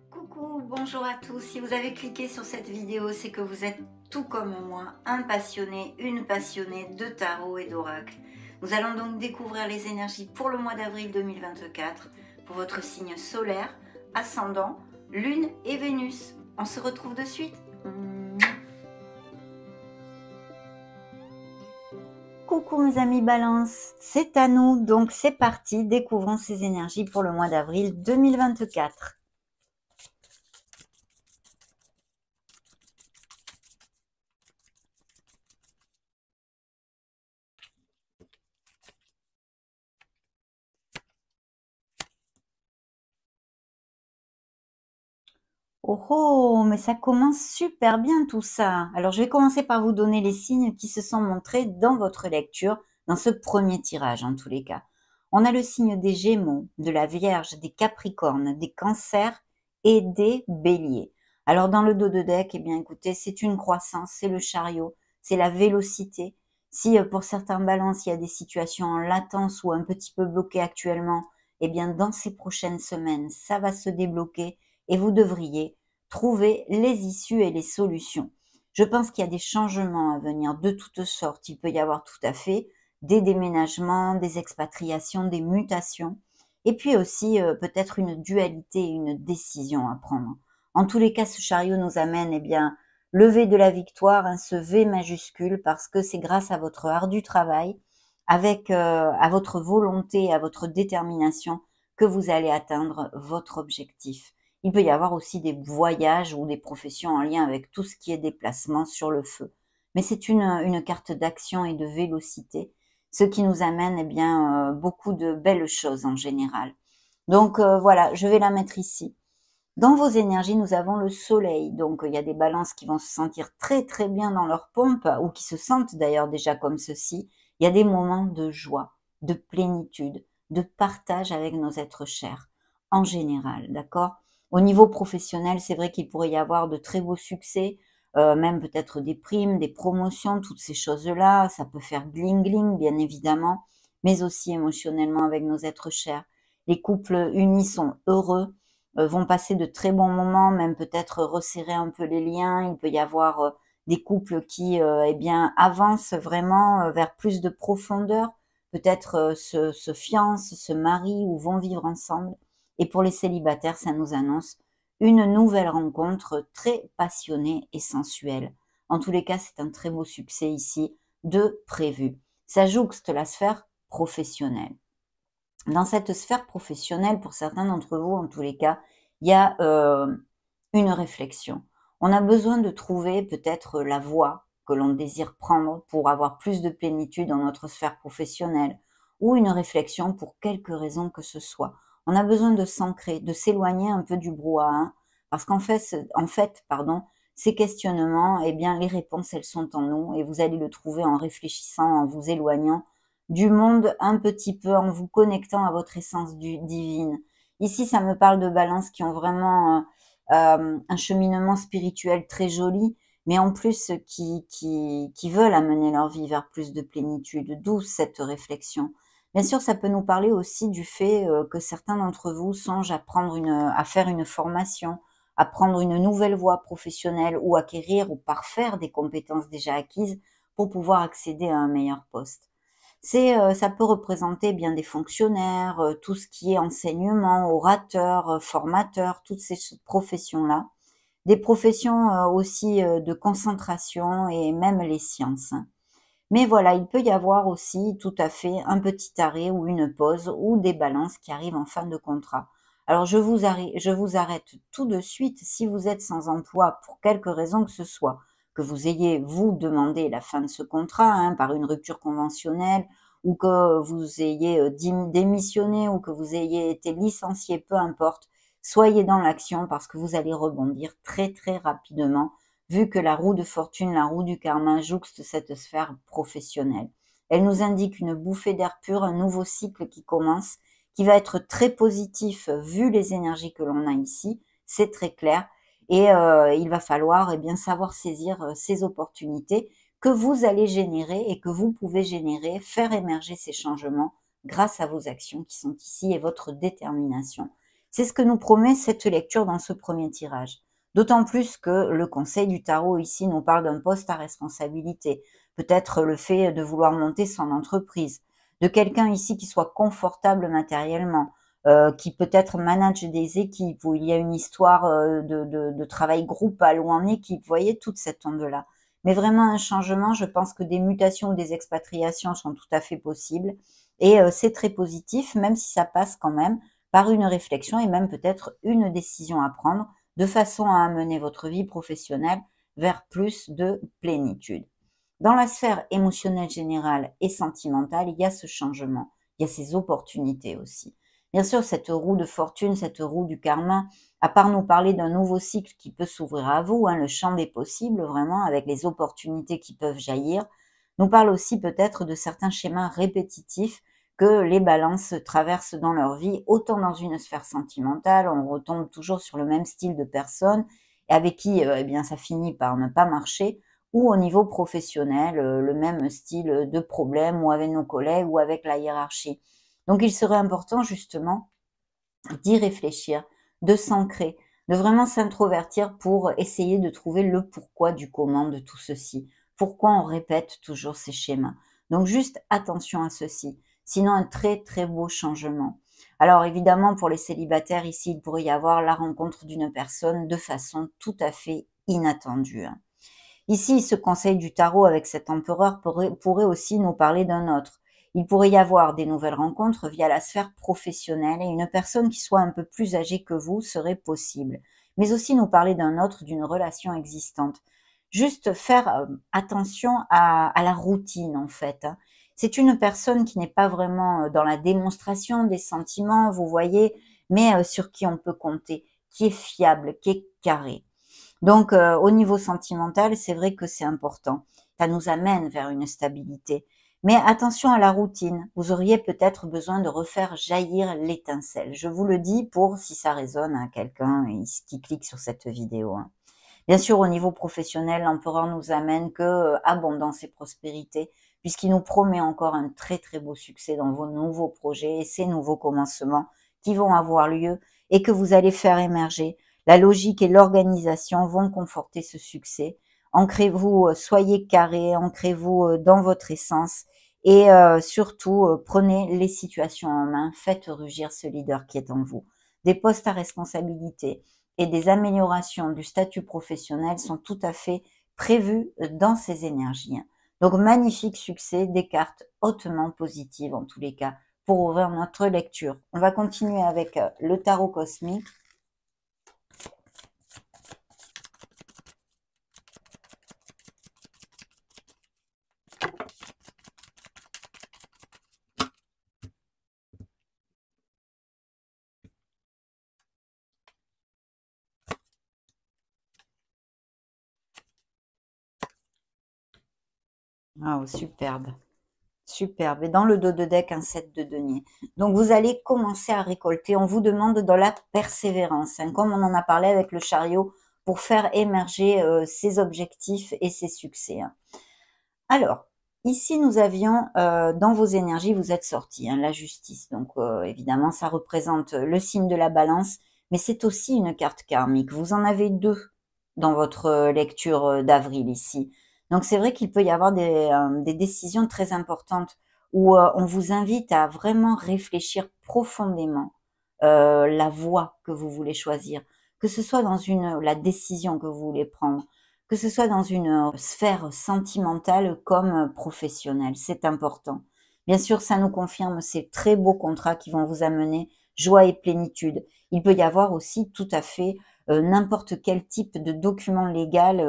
Coucou, bonjour à tous. Si vous avez cliqué sur cette vidéo, c'est que vous êtes tout comme moi, un passionné, une passionnée de tarot et d'oracle. Nous allons donc découvrir les énergies pour le mois d'avril 2024, pour votre signe solaire, ascendant, lune et Vénus. On se retrouve de suite. Coucou mes amis Balance, c'est à nous, donc c'est parti, découvrons ces énergies pour le mois d'avril 2024. Oh oh, mais ça commence super bien tout ça. Alors je vais commencer par vous donner les signes qui se sont montrés dans votre lecture, dans ce premier tirage en tous les cas. On a le signe des Gémeaux, de la Vierge, des Capricornes, des Cancers et des Béliers. Alors dans le dos de deck, eh bien écoutez, c'est une croissance, c'est le chariot, c'est la vélocité. Si pour certains balances, il y a des situations en latence ou un petit peu bloquées actuellement, eh bien dans ces prochaines semaines, ça va se débloquer et vous devriez trouver les issues et les solutions. Je pense qu'il y a des changements à venir de toutes sortes. Il peut y avoir tout à fait des déménagements, des expatriations, des mutations, et puis aussi peut-être une dualité, une décision à prendre. En tous les cas, ce chariot nous amène, eh bien, le V de la victoire, hein, ce V majuscule, parce que c'est grâce à votre ardu travail, avec à votre volonté, à votre détermination, que vous allez atteindre votre objectif. Il peut y avoir aussi des voyages ou des professions en lien avec tout ce qui est déplacement sur le feu. Mais c'est une carte d'action et de vélocité, ce qui nous amène eh bien, beaucoup de belles choses en général. Donc voilà, je vais la mettre ici. Dans vos énergies, nous avons le soleil. Donc il y a des balances qui vont se sentir très très bien dans leur pompe ou qui se sentent d'ailleurs déjà comme ceci. Il y a des moments de joie, de plénitude, de partage avec nos êtres chers en général, d'accord? Au niveau professionnel, c'est vrai qu'il pourrait y avoir de très beaux succès, même peut-être des primes, des promotions, toutes ces choses-là. Ça peut faire bling-bling, bien évidemment, mais aussi émotionnellement avec nos êtres chers. Les couples unis sont heureux, vont passer de très bons moments, même peut-être resserrer un peu les liens. Il peut y avoir des couples qui eh bien, avancent vraiment vers plus de profondeur, peut-être se fiancent, se marient ou vont vivre ensemble. Et pour les célibataires, ça nous annonce une nouvelle rencontre très passionnée et sensuelle. En tous les cas, c'est un très beau succès ici de prévu. Ça jouxte la sphère professionnelle. Dans cette sphère professionnelle, pour certains d'entre vous, en tous les cas, il y a une réflexion. On a besoin de trouver peut-être la voie que l'on désire prendre pour avoir plus de plénitude dans notre sphère professionnelle ou une réflexion pour quelque raison que ce soit. On a besoin de s'ancrer, de s'éloigner un peu du brouhaha parce qu'en fait, pardon, ces questionnements, eh bien, les réponses, elles sont en nous et vous allez le trouver en réfléchissant, en vous éloignant du monde un petit peu, en vous connectant à votre essence divine. Ici, ça me parle de balances qui ont vraiment un cheminement spirituel très joli, mais en plus qui veulent amener leur vie vers plus de plénitude, d'où cette réflexion. Bien sûr, ça peut nous parler aussi du fait que certains d'entre vous songent à faire une formation, à prendre une nouvelle voie professionnelle ou acquérir ou parfaire des compétences déjà acquises pour pouvoir accéder à un meilleur poste. Ça peut représenter bien des fonctionnaires, tout ce qui est enseignement, orateur, formateur, toutes ces professions-là. Des professions aussi de concentration et même les sciences. Mais voilà, il peut y avoir aussi tout à fait un petit arrêt ou une pause ou des balances qui arrivent en fin de contrat. Alors je vous arrête tout de suite si vous êtes sans emploi pour quelque raison que ce soit, que vous ayez vous demandé la fin de ce contrat hein, par une rupture conventionnelle ou que vous ayez démissionné ou que vous ayez été licencié, peu importe, soyez dans l'action parce que vous allez rebondir très très rapidement vu que la roue de fortune, la roue du karma jouxte cette sphère professionnelle. Elle nous indique une bouffée d'air pur, un nouveau cycle qui commence, qui va être très positif vu les énergies que l'on a ici, c'est très clair, et il va falloir bien savoir saisir ces opportunités que vous allez générer et que vous pouvez générer, faire émerger ces changements grâce à vos actions qui sont ici et votre détermination. C'est ce que nous promet cette lecture dans ce premier tirage. D'autant plus que le conseil du tarot ici nous parle d'un poste à responsabilité, peut-être le fait de vouloir monter son entreprise, de quelqu'un ici qui soit confortable matériellement, qui peut-être manage des équipes, où il y a une histoire de travail groupal ou en équipe, vous voyez, toute cette onde-là. Mais vraiment un changement, je pense que des mutations ou des expatriations sont tout à fait possibles, et c'est très positif, même si ça passe quand même par une réflexion et même peut-être une décision à prendre, de façon à amener votre vie professionnelle vers plus de plénitude. Dans la sphère émotionnelle générale et sentimentale, il y a ce changement, il y a ces opportunités aussi. Bien sûr, cette roue de fortune, cette roue du karma, à part nous parler d'un nouveau cycle qui peut s'ouvrir à vous, le champ des possibles vraiment, avec les opportunités qui peuvent jaillir, nous parle aussi peut-être de certains schémas répétitifs que les balances traversent dans leur vie, autant dans une sphère sentimentale, on retombe toujours sur le même style de personne, avec qui eh bien, ça finit par ne pas marcher, ou au niveau professionnel, le même style de problème, ou avec nos collègues, ou avec la hiérarchie. Donc il serait important justement d'y réfléchir, de s'ancrer, de vraiment s'introvertir pour essayer de trouver le pourquoi du comment de tout ceci. Pourquoi on répète toujours ces schémas. Donc juste attention à ceci, sinon un très très beau changement. Alors évidemment pour les célibataires ici, il pourrait y avoir la rencontre d'une personne de façon tout à fait inattendue. Ici, ce conseil du tarot avec cet empereur pourrait aussi nous parler d'un autre. Il pourrait y avoir des nouvelles rencontres via la sphère professionnelle et une personne qui soit un peu plus âgée que vous serait possible. Mais aussi nous parler d'un autre, d'une relation existante. Juste faire attention à la routine en fait. C'est une personne qui n'est pas vraiment dans la démonstration des sentiments, vous voyez, mais sur qui on peut compter, qui est fiable, qui est carré. Donc, au niveau sentimental, c'est vrai que c'est important. Ça nous amène vers une stabilité. Mais attention à la routine. Vous auriez peut-être besoin de refaire jaillir l'étincelle. Je vous le dis pour si ça résonne à quelqu'un qui clique sur cette vidéo. Bien sûr, au niveau professionnel, l'empereur nous amène que abondance et prospérité, puisqu'il nous promet encore un très très beau succès dans vos nouveaux projets et ces nouveaux commencements qui vont avoir lieu et que vous allez faire émerger. La logique et l'organisation vont conforter ce succès. Ancrez-vous, soyez carré, ancrez-vous dans votre essence et surtout prenez les situations en main, faites rugir ce leader qui est en vous. Des postes à responsabilité et des améliorations du statut professionnel sont tout à fait prévues dans ces énergies. Donc magnifique succès, des cartes hautement positives en tous les cas pour ouvrir notre lecture. On va continuer avec le tarot cosmique. Ah, oh, superbe. Superbe. Et dans le dos de deck, un 7 de denier. Donc, vous allez commencer à récolter. On vous demande de la persévérance, comme on en a parlé avec le chariot, pour faire émerger ses objectifs et ses succès. Alors, ici, nous avions, dans vos énergies, vous êtes sorti, la justice. Donc, évidemment, ça représente le signe de la balance, mais c'est aussi une carte karmique. Vous en avez deux dans votre lecture d'avril ici. Donc, c'est vrai qu'il peut y avoir des décisions très importantes où on vous invite à vraiment réfléchir profondément la voie que vous voulez choisir, que ce soit dans la décision que vous voulez prendre, que ce soit dans une sphère sentimentale comme professionnelle, c'est important. Bien sûr, ça nous confirme ces très beaux contrats qui vont vous amener joie et plénitude. Il peut y avoir aussi tout à fait n'importe quel type de document légal,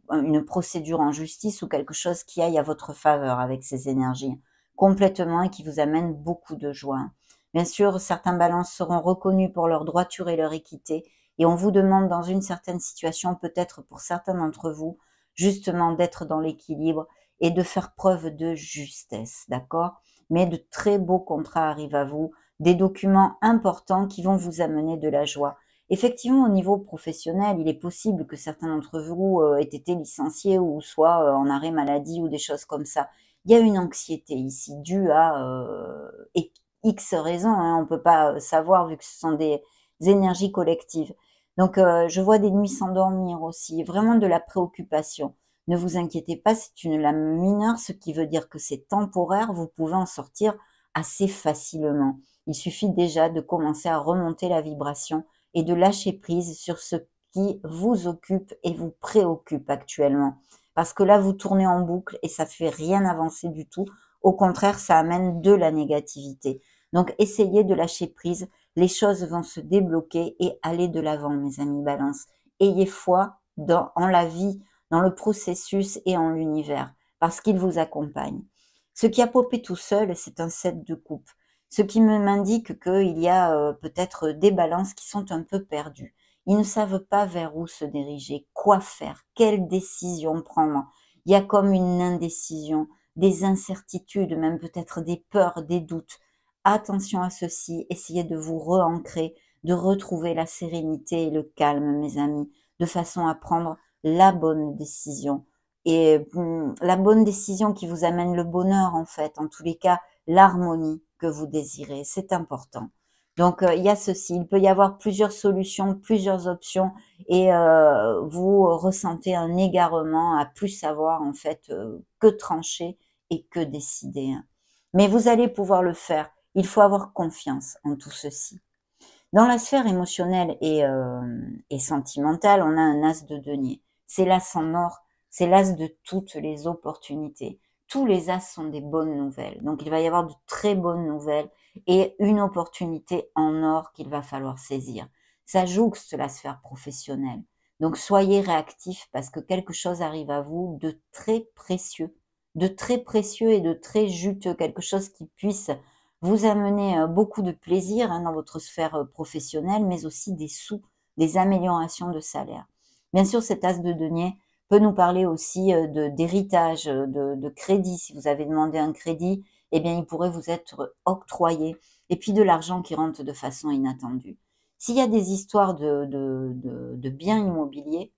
une procédure en justice ou quelque chose qui aille à votre faveur avec ces énergies complètement et qui vous amène beaucoup de joie. Bien sûr, certains balances seront reconnus pour leur droiture et leur équité, et on vous demande dans une certaine situation, peut-être pour certains d'entre vous, justement d'être dans l'équilibre et de faire preuve de justesse, d'accord? Mais de très beaux contrats arrivent à vous, des documents importants qui vont vous amener de la joie. Effectivement, au niveau professionnel, il est possible que certains d'entre vous aient été licenciés ou soient en arrêt maladie ou des choses comme ça. Il y a une anxiété ici due à X raisons, hein, on ne peut pas savoir vu que ce sont des énergies collectives. Donc je vois des nuits sans dormir aussi, vraiment de la préoccupation. Ne vous inquiétez pas, c'est une lame mineure, ce qui veut dire que c'est temporaire, vous pouvez en sortir assez facilement. Il suffit déjà de commencer à remonter la vibration et de lâcher prise sur ce qui vous occupe et vous préoccupe actuellement. Parce que là, vous tournez en boucle et ça fait rien avancer du tout. Au contraire, ça amène de la négativité. Donc, essayez de lâcher prise. Les choses vont se débloquer et aller de l'avant, mes amis Balance. Ayez foi en la vie, dans le processus et en l'univers, parce qu'il vous accompagne. Ce qui a popé tout seul, c'est un 7 de coupe. Ce qui m'indique qu'il y a peut-être des balances qui sont un peu perdues. Ils ne savent pas vers où se diriger, quoi faire, quelle décision prendre. Il y a comme une indécision, des incertitudes, même peut-être des peurs, des doutes. Attention à ceci, essayez de vous re-ancrer, de retrouver la sérénité et le calme, mes amis, de façon à prendre la bonne décision. Et la bonne décision qui vous amène le bonheur, en fait, en tous les cas, l'harmonie que vous désirez, c'est important. Donc, il y a ceci, il peut y avoir plusieurs solutions, plusieurs options et vous ressentez un égarement à plus savoir en fait que trancher et que décider. Mais vous allez pouvoir le faire. Il faut avoir confiance en tout ceci. Dans la sphère émotionnelle et sentimentale, on a un as de denier. C'est l'as en or, c'est l'as de toutes les opportunités. Tous les as sont des bonnes nouvelles. Donc il va y avoir de très bonnes nouvelles et une opportunité en or qu'il va falloir saisir. Ça jouxte la sphère professionnelle. Donc soyez réactifs parce que quelque chose arrive à vous de très précieux et de très juteux, quelque chose qui puisse vous amenez beaucoup de plaisir dans votre sphère professionnelle, mais aussi des sous, des améliorations de salaire. Bien sûr, cet as de denier peut nous parler aussi d'héritage, de crédit. Si vous avez demandé un crédit, eh bien, il pourrait vous être octroyé. Et puis de l'argent qui rentre de façon inattendue. S'il y a des histoires de biens immobiliers,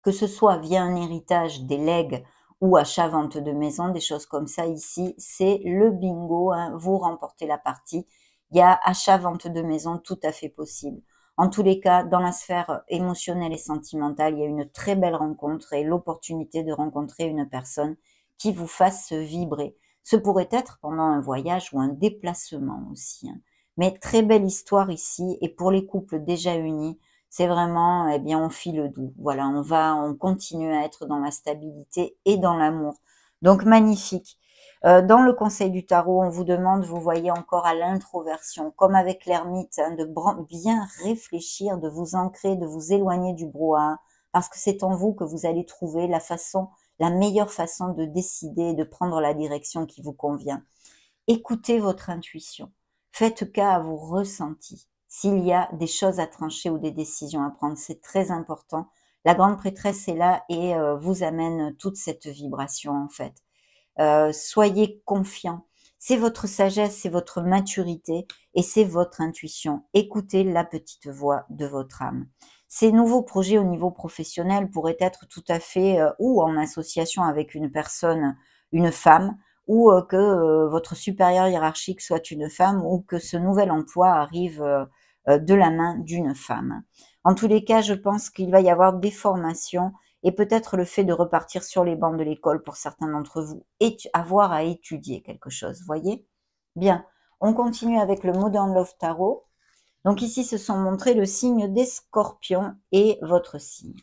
que ce soit via un héritage, des legs ou achat-vente de maison, des choses comme ça ici, c'est le bingo, hein, vous remportez la partie. Il y a achat-vente de maison tout à fait possible. En tous les cas, dans la sphère émotionnelle et sentimentale, il y a une très belle rencontre et l'opportunité de rencontrer une personne qui vous fasse vibrer. Ce pourrait être pendant un voyage ou un déplacement aussi, hein. Mais très belle histoire ici et pour les couples déjà unis, c'est vraiment, eh bien, on file doux. Voilà, on continue à être dans la stabilité et dans l'amour. Donc, magnifique. Dans le conseil du tarot, on vous demande, vous voyez encore à l'introversion, comme avec l'ermite, hein, de bien réfléchir, de vous ancrer, de vous éloigner du brouhaha, parce que c'est en vous que vous allez trouver la meilleure façon de décider et de prendre la direction qui vous convient. Écoutez votre intuition. Faites cas à vos ressentis. S'il y a des choses à trancher ou des décisions à prendre, c'est très important. La grande prêtresse est là et vous amène toute cette vibration en fait. Soyez confiants. C'est votre sagesse, c'est votre maturité et c'est votre intuition. Écoutez la petite voix de votre âme. Ces nouveaux projets au niveau professionnel pourraient être tout à fait ou en association avec une personne, une femme, ou que votre supérieur hiérarchique soit une femme ou que ce nouvel emploi arrive de la main d'une femme. En tous les cas, je pense qu'il va y avoir des formations et peut-être le fait de repartir sur les bancs de l'école pour certains d'entre vous, et avoir à étudier quelque chose, voyez? Bien, on continue avec le Modern Love Tarot. Donc ici, se sont montrés le signe des scorpions et votre signe.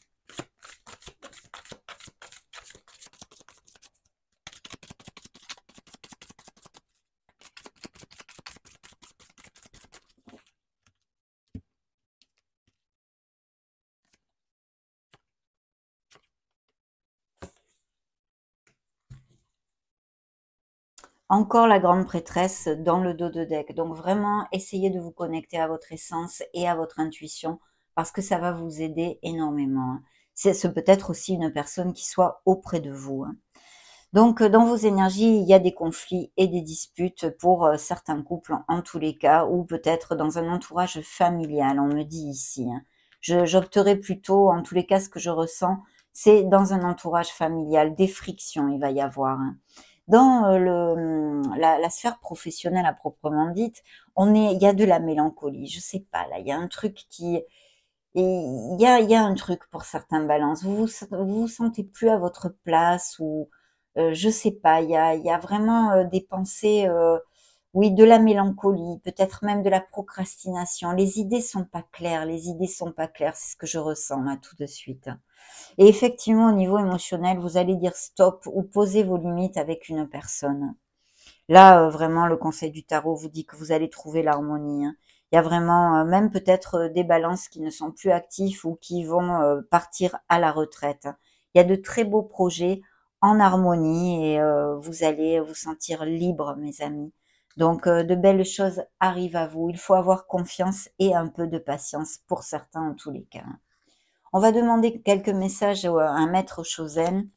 Encore la grande prêtresse dans le dos de deck. Donc vraiment, essayez de vous connecter à votre essence et à votre intuition parce que ça va vous aider énormément, hein. Ce peut être aussi une personne qui soit auprès de vous, hein. Donc, dans vos énergies, il y a des conflits et des disputes pour certains couples en tous les cas, ou peut-être dans un entourage familial, on me dit ici, hein. J'opterais plutôt, en tous les cas, ce que je ressens, c'est dans un entourage familial, des frictions, il va y avoir, hein. Dans la sphère professionnelle à proprement dite, il y a de la mélancolie. Je sais pas, là, il y a un truc qui, et il y a un truc pour certains balances. Vous vous sentez plus à votre place ou je sais pas. Il y a vraiment des pensées, oui, de la mélancolie, peut-être même de la procrastination. Les idées sont pas claires. Les idées sont pas claires. C'est ce que je ressens là tout de suite. Et effectivement, au niveau émotionnel, vous allez dire stop ou poser vos limites avec une personne. Là, vraiment, le conseil du tarot vous dit que vous allez trouver l'harmonie, hein. Il y a vraiment, même peut-être des balances qui ne sont plus actifs ou qui vont partir à la retraite. Il y a de très beaux projets en harmonie et vous allez vous sentir libre, mes amis. Donc, de belles choses arrivent à vous. Il faut avoir confiance et un peu de patience pour certains en tous les cas. On va demander quelques messages à un maître Chosen.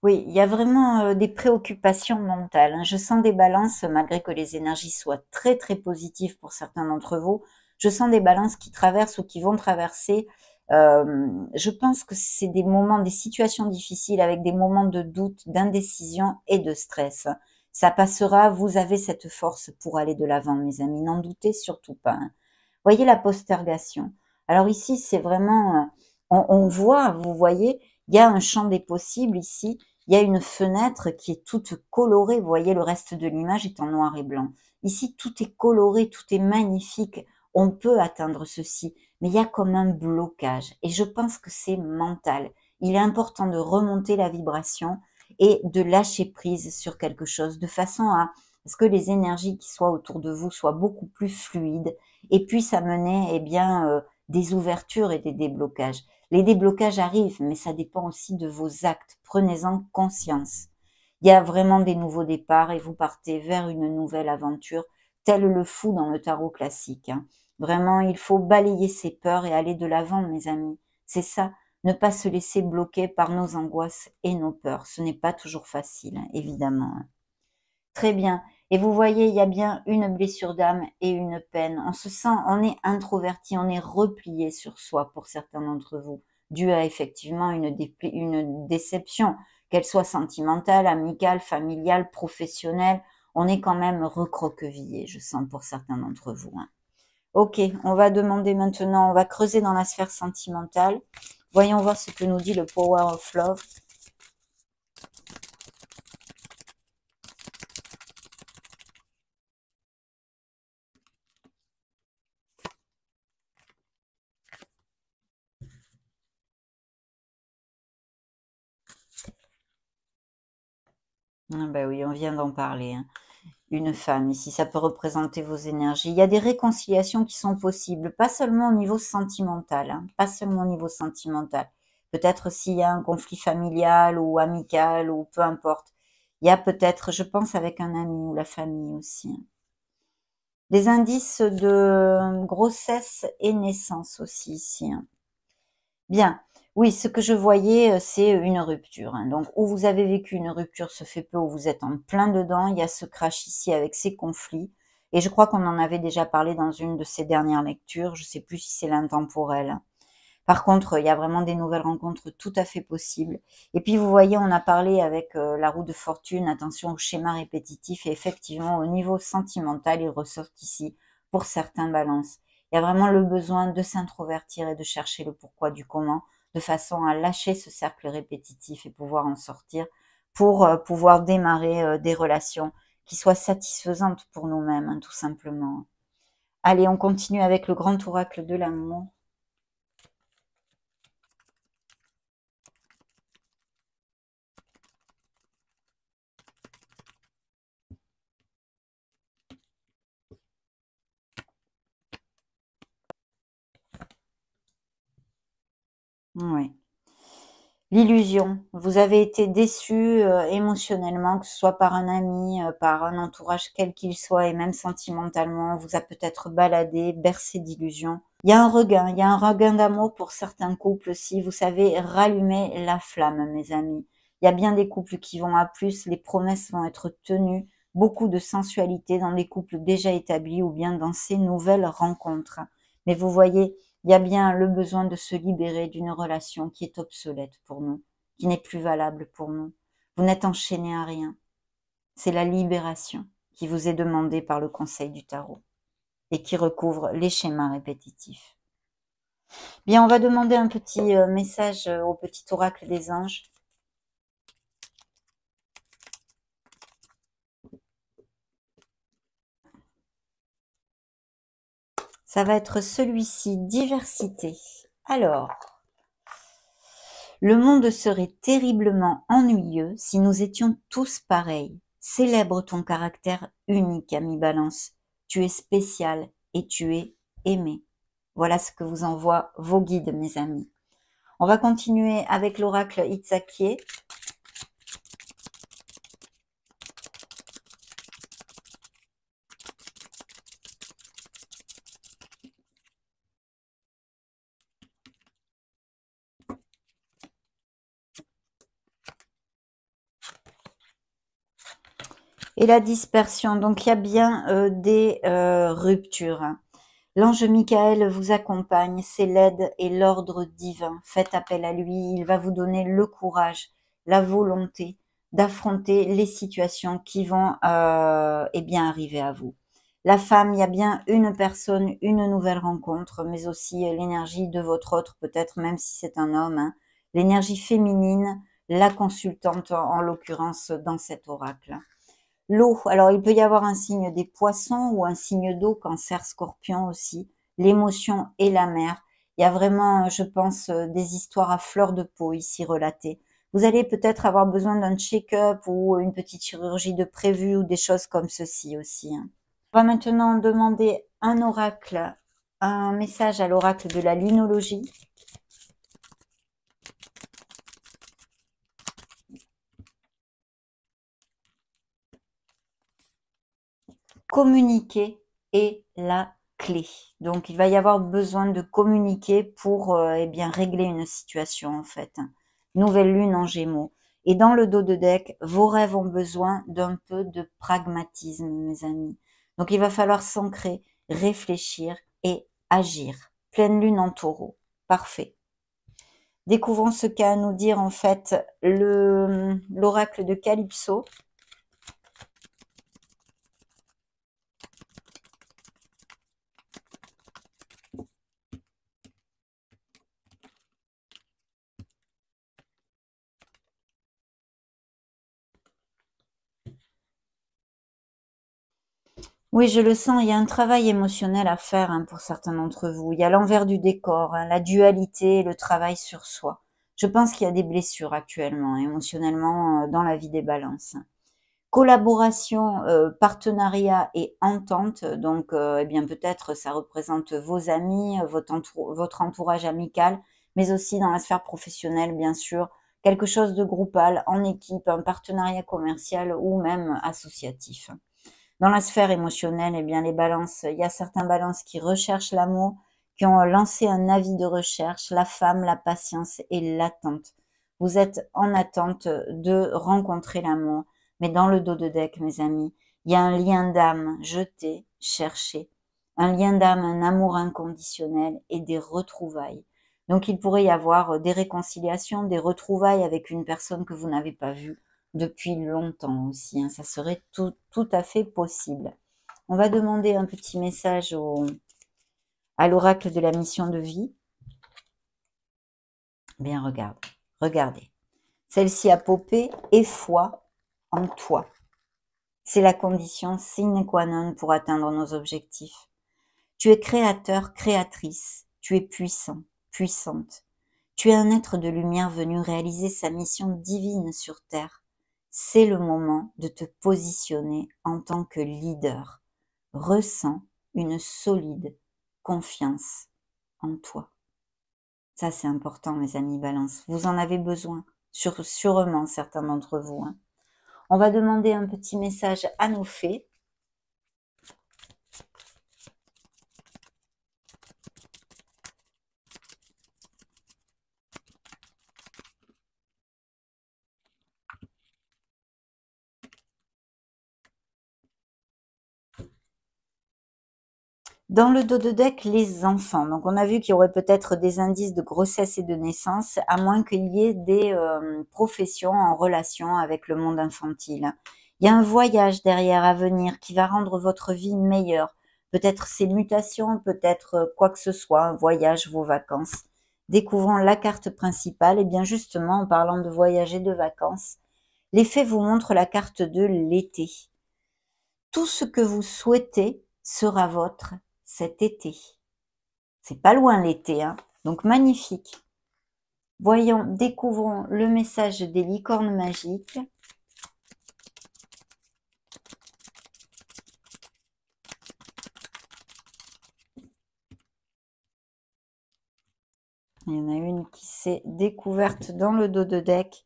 Oui, il y a vraiment des préoccupations mentales, hein. Je sens des balances, malgré que les énergies soient très très positives pour certains d'entre vous. Je sens des balances qui traversent ou qui vont traverser. Je pense que c'est des moments, des situations difficiles avec des moments de doute, d'indécision et de stress. Ça passera, vous avez cette force pour aller de l'avant, mes amis. N'en doutez surtout pas, hein. Voyez la postergation. Alors ici, c'est vraiment, on voit, vous voyez, il y a un champ des possibles ici. Il y a une fenêtre qui est toute colorée. Vous voyez, le reste de l'image est en noir et blanc. Ici, tout est coloré, tout est magnifique. On peut atteindre ceci, mais il y a comme un blocage. Et je pense que c'est mental. Il est important de remonter la vibration et de lâcher prise sur quelque chose de façon à ce que les énergies qui soient autour de vous soient beaucoup plus fluides et puissent amener eh bien, des ouvertures et des déblocages. Les déblocages arrivent, mais ça dépend aussi de vos actes. Prenez-en conscience. Il y a vraiment des nouveaux départs et vous partez vers une nouvelle aventure, tel le fou dans le tarot classique, hein. Vraiment, il faut balayer ses peurs et aller de l'avant, mes amis. C'est ça, ne pas se laisser bloquer par nos angoisses et nos peurs. Ce n'est pas toujours facile, hein, évidemment, hein. Très bien. Et vous voyez, il y a bien une blessure d'âme et une peine. On se sent, on est introverti, on est replié sur soi pour certains d'entre vous, dû à effectivement une déception, qu'elle soit sentimentale, amicale, familiale, professionnelle. On est quand même recroquevillé, je sens, pour certains d'entre vous, hein. Ok, on va demander maintenant, on va creuser dans la sphère sentimentale. Voyons voir ce que nous dit le Power of Love. Ah ben oui, on vient d'en parler, hein. Une femme ici, ça peut représenter vos énergies. Il y a des réconciliations qui sont possibles, pas seulement au niveau sentimental, hein, pas seulement au niveau sentimental. Peut-être s'il y a un conflit familial ou amical ou peu importe. Il y a peut-être, je pense, avec un ami ou la famille aussi, hein. Des indices de grossesse et naissance aussi ici, hein. Bien. Oui, ce que je voyais, c'est une rupture, hein. Donc, où vous avez vécu une rupture, se fait peu, où vous êtes en plein dedans. Il y a ce crash ici avec ces conflits. Et je crois qu'on en avait déjà parlé dans une de ces dernières lectures. Je sais plus si c'est l'intemporel. Par contre, il y a vraiment des nouvelles rencontres tout à fait possibles. Et puis, vous voyez, on a parlé avec la roue de fortune, attention au schéma répétitif. Et effectivement, au niveau sentimental, il ressort ici pour certains balances. Il y a vraiment le besoin de s'introvertir et de chercher le pourquoi du comment, de façon à lâcher ce cercle répétitif et pouvoir en sortir pour pouvoir démarrer des relations qui soient satisfaisantes pour nous-mêmes, hein, tout simplement. Allez, on continue avec le grand oracle de l'amour. Oui. L'illusion. Vous avez été déçu émotionnellement, que ce soit par un ami, par un entourage quel qu'il soit, et même sentimentalement, on vous a peut-être baladé, bercé d'illusions. Il y a un regain d'amour pour certains couples si vous savez rallumer la flamme, mes amis. Il y a bien des couples qui vont à plus, les promesses vont être tenues, beaucoup de sensualité dans les couples déjà établis ou bien dans ces nouvelles rencontres. Mais vous voyez, il y a bien le besoin de se libérer d'une relation qui est obsolète pour nous, qui n'est plus valable pour nous. Vous n'êtes enchaîné à rien. C'est la libération qui vous est demandée par le conseil du tarot et qui recouvre les schémas répétitifs. Bien, on va demander un petit message au petit oracle des anges. Ça va être celui-ci, diversité. Alors, le monde serait terriblement ennuyeux si nous étions tous pareils. Célèbre ton caractère unique, ami Balance. Tu es spécial et tu es aimé. Voilà ce que vous envoient vos guides, mes amis. On va continuer avec l'oracle Itzakié. Et la dispersion, donc il y a bien des ruptures. L'ange Michael vous accompagne, c'est l'aide et l'ordre divin. Faites appel à lui, il va vous donner le courage, la volonté d'affronter les situations qui vont eh bien arriver à vous. La femme, il y a bien une personne, une nouvelle rencontre, mais aussi l'énergie de votre autre, peut-être même si c'est un homme, hein. L'énergie féminine, la consultante en l'occurrence dans cet oracle. L'eau, alors il peut y avoir un signe des poissons ou un signe d'eau, cancer, scorpion aussi, l'émotion et la mer. Il y a vraiment, je pense, des histoires à fleur de peau ici relatées. Vous allez peut-être avoir besoin d'un check-up ou une petite chirurgie de prévu ou des choses comme ceci aussi, hein. On va maintenant demander un oracle, un message à l'oracle de la lunologie. Communiquer est la clé. Donc, il va y avoir besoin de communiquer pour eh bien régler une situation en fait. Nouvelle lune en Gémeaux. Et dans le dos de deck, vos rêves ont besoin d'un peu de pragmatisme, mes amis. Donc, il va falloir s'ancrer, réfléchir et agir. Pleine lune en Taureau. Parfait. Découvrons ce qu'a à nous dire en fait l'oracle de Calypso. Oui, je le sens, il y a un travail émotionnel à faire hein, pour certains d'entre vous. Il y a l'envers du décor, hein, la dualité, le travail sur soi. Je pense qu'il y a des blessures actuellement, émotionnellement, dans la vie des balances. Collaboration, partenariat et entente, donc eh bien peut-être ça représente vos amis, votre entourage amical, mais aussi dans la sphère professionnelle, bien sûr, quelque chose de groupal, en équipe, un partenariat commercial ou même associatif. Dans la sphère émotionnelle, eh bien les balances, il y a certains balances qui recherchent l'amour, qui ont lancé un avis de recherche, la femme, la patience et l'attente. Vous êtes en attente de rencontrer l'amour. Mais dans le dos de deck, mes amis, il y a un lien d'âme jeté, cherché. Un lien d'âme, un amour inconditionnel et des retrouvailles. Donc il pourrait y avoir des réconciliations, des retrouvailles avec une personne que vous n'avez pas vue depuis longtemps aussi, hein. Ça serait tout à fait possible. On va demander un petit message à l'oracle de la mission de vie. Bien, regardez. Celle-ci a popé et foi en toi. C'est la condition sine qua non pour atteindre nos objectifs. Tu es créateur, créatrice. Tu es puissant, puissante. Tu es un être de lumière venu réaliser sa mission divine sur Terre. C'est le moment de te positionner en tant que leader. Ressens une solide confiance en toi. Ça, c'est important, mes amis Balance. Vous en avez besoin, sûrement certains d'entre vous, hein. On va demander un petit message à nos fées. Dans le dos de deck, les enfants. Donc, on a vu qu'il y aurait peut-être des indices de grossesse et de naissance, à moins qu'il y ait des professions en relation avec le monde infantile. Il y a un voyage derrière à venir qui va rendre votre vie meilleure. Peut-être ces mutations, peut-être quoi que ce soit, un voyage, vos vacances. Découvrons la carte principale. Et bien justement, en parlant de voyage et de vacances, les fées vous montrent la carte de l'été. Tout ce que vous souhaitez sera vôtre cet été. C'est pas loin l'été, hein. Donc magnifique. Voyons, découvrons le message des licornes magiques. Il y en a une qui s'est découverte dans le dos de deck.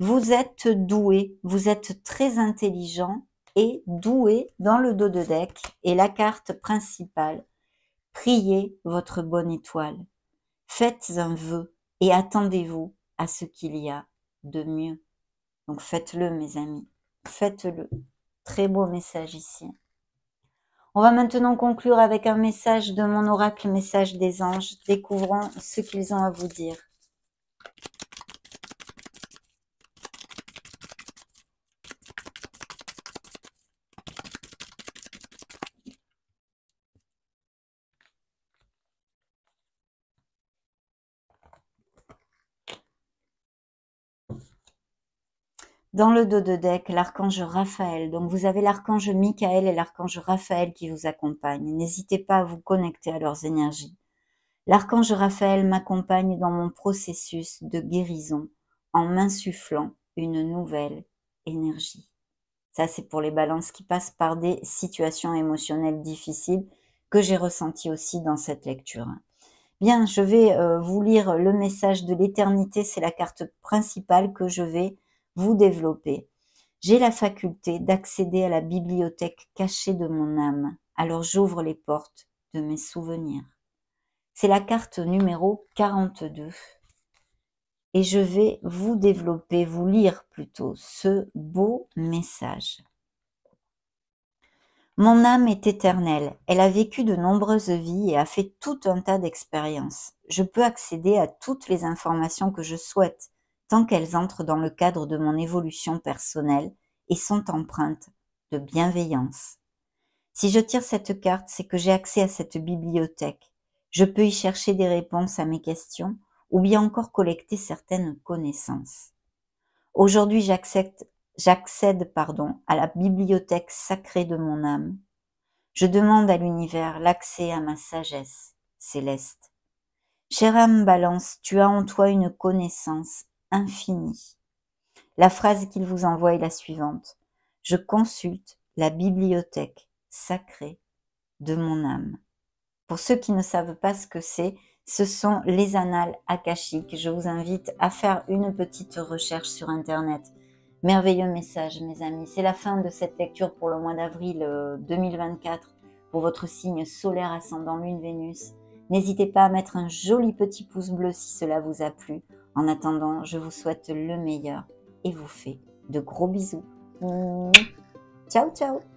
Vous êtes doué, vous êtes très intelligent et doué dans le dos de deck. Et la carte principale, priez votre bonne étoile. Faites un vœu et attendez-vous à ce qu'il y a de mieux. Donc faites-le, mes amis, faites-le. Très beau message ici. On va maintenant conclure avec un message de mon oracle, message des anges. Découvrons ce qu'ils ont à vous dire. Dans le dos de deck, l'archange Raphaël. Donc vous avez l'archange Michael et l'archange Raphaël qui vous accompagnent. N'hésitez pas à vous connecter à leurs énergies. L'archange Raphaël m'accompagne dans mon processus de guérison en m'insufflant une nouvelle énergie. Ça, c'est pour les balances qui passent par des situations émotionnelles difficiles que j'ai ressenties aussi dans cette lecture. Bien, je vais vous lire le message de l'éternité. C'est la carte principale que je vais vous développer. J'ai la faculté d'accéder à la bibliothèque cachée de mon âme. Alors j'ouvre les portes de mes souvenirs. C'est la carte numéro 42. Et je vais vous développer, vous lire plutôt, ce beau message. Mon âme est éternelle, elle a vécu de nombreuses vies et a fait tout un tas d'expériences. Je peux accéder à toutes les informations que je souhaite, tant qu'elles entrent dans le cadre de mon évolution personnelle et sont empreintes de bienveillance. Si je tire cette carte, c'est que j'ai accès à cette bibliothèque. Je peux y chercher des réponses à mes questions ou bien encore collecter certaines connaissances. Aujourd'hui, j'accède à la bibliothèque sacrée de mon âme. Je demande à l'univers l'accès à ma sagesse céleste. Chère âme Balance, tu as en toi une connaissance infinie. La phrase qu'il vous envoie est la suivante. Je consulte la bibliothèque sacrée de mon âme. Pour ceux qui ne savent pas ce que c'est, ce sont les annales akashiques. Je vous invite à faire une petite recherche sur Internet. Merveilleux message, mes amis. C'est la fin de cette lecture pour le mois d'avril 2024 pour votre signe solaire ascendant Lune Vénus. N'hésitez pas à mettre un joli petit pouce bleu si cela vous a plu. En attendant, je vous souhaite le meilleur et vous fais de gros bisous. Ciao, ciao!